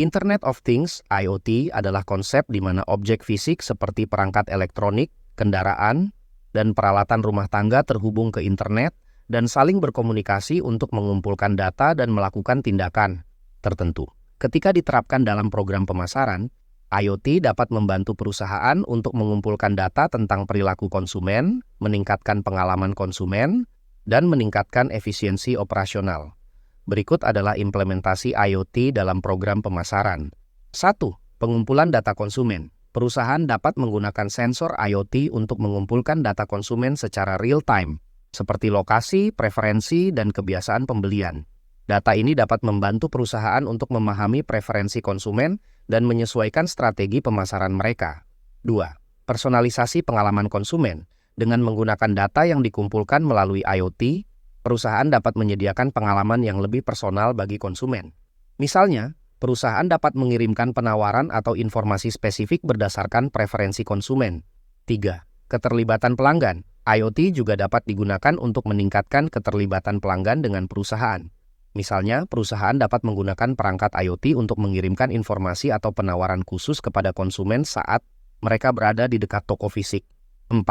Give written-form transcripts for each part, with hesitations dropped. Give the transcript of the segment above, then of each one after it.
Internet of Things (IoT) adalah konsep di mana objek fisik seperti perangkat elektronik, kendaraan, dan peralatan rumah tangga terhubung ke internet dan saling berkomunikasi untuk mengumpulkan data dan melakukan tindakan tertentu. Ketika diterapkan dalam program pemasaran, IoT dapat membantu perusahaan untuk mengumpulkan data tentang perilaku konsumen, meningkatkan pengalaman konsumen, dan meningkatkan efisiensi operasional. Berikut adalah implementasi IoT dalam program pemasaran. 1. Pengumpulan data konsumen. Perusahaan dapat menggunakan sensor IoT untuk mengumpulkan data konsumen secara real-time, seperti lokasi, preferensi, dan kebiasaan pembelian. Data ini dapat membantu perusahaan untuk memahami preferensi konsumen dan menyesuaikan strategi pemasaran mereka. 2. Personalisasi pengalaman konsumen. Dengan menggunakan data yang dikumpulkan melalui IoT, perusahaan dapat menyediakan pengalaman yang lebih personal bagi konsumen. Misalnya, perusahaan dapat mengirimkan penawaran atau informasi spesifik berdasarkan preferensi konsumen. 3. Keterlibatan pelanggan. IoT juga dapat digunakan untuk meningkatkan keterlibatan pelanggan dengan perusahaan. Misalnya, perusahaan dapat menggunakan perangkat IoT untuk mengirimkan informasi atau penawaran khusus kepada konsumen saat mereka berada di dekat toko fisik. 4.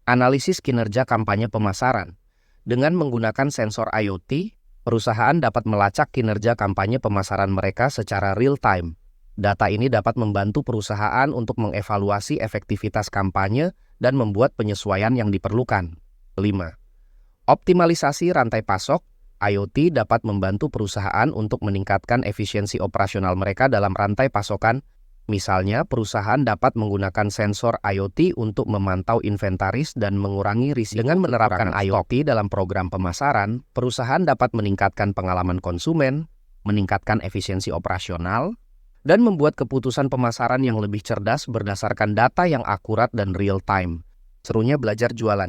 Analisis kinerja kampanye pemasaran. Dengan menggunakan sensor IoT, perusahaan dapat melacak kinerja kampanye pemasaran mereka secara real-time. Data ini dapat membantu perusahaan untuk mengevaluasi efektivitas kampanye dan membuat penyesuaian yang diperlukan. 5. Optimalisasi rantai pasok. IoT dapat membantu perusahaan untuk meningkatkan efisiensi operasional mereka dalam rantai pasokan. Misalnya, perusahaan dapat menggunakan sensor IoT untuk memantau inventaris dan mengurangi risiko. Dengan menerapkan IoT dalam program pemasaran, perusahaan dapat meningkatkan pengalaman konsumen, meningkatkan efisiensi operasional, dan membuat keputusan pemasaran yang lebih cerdas berdasarkan data yang akurat dan real-time. Serunya belajar jualan.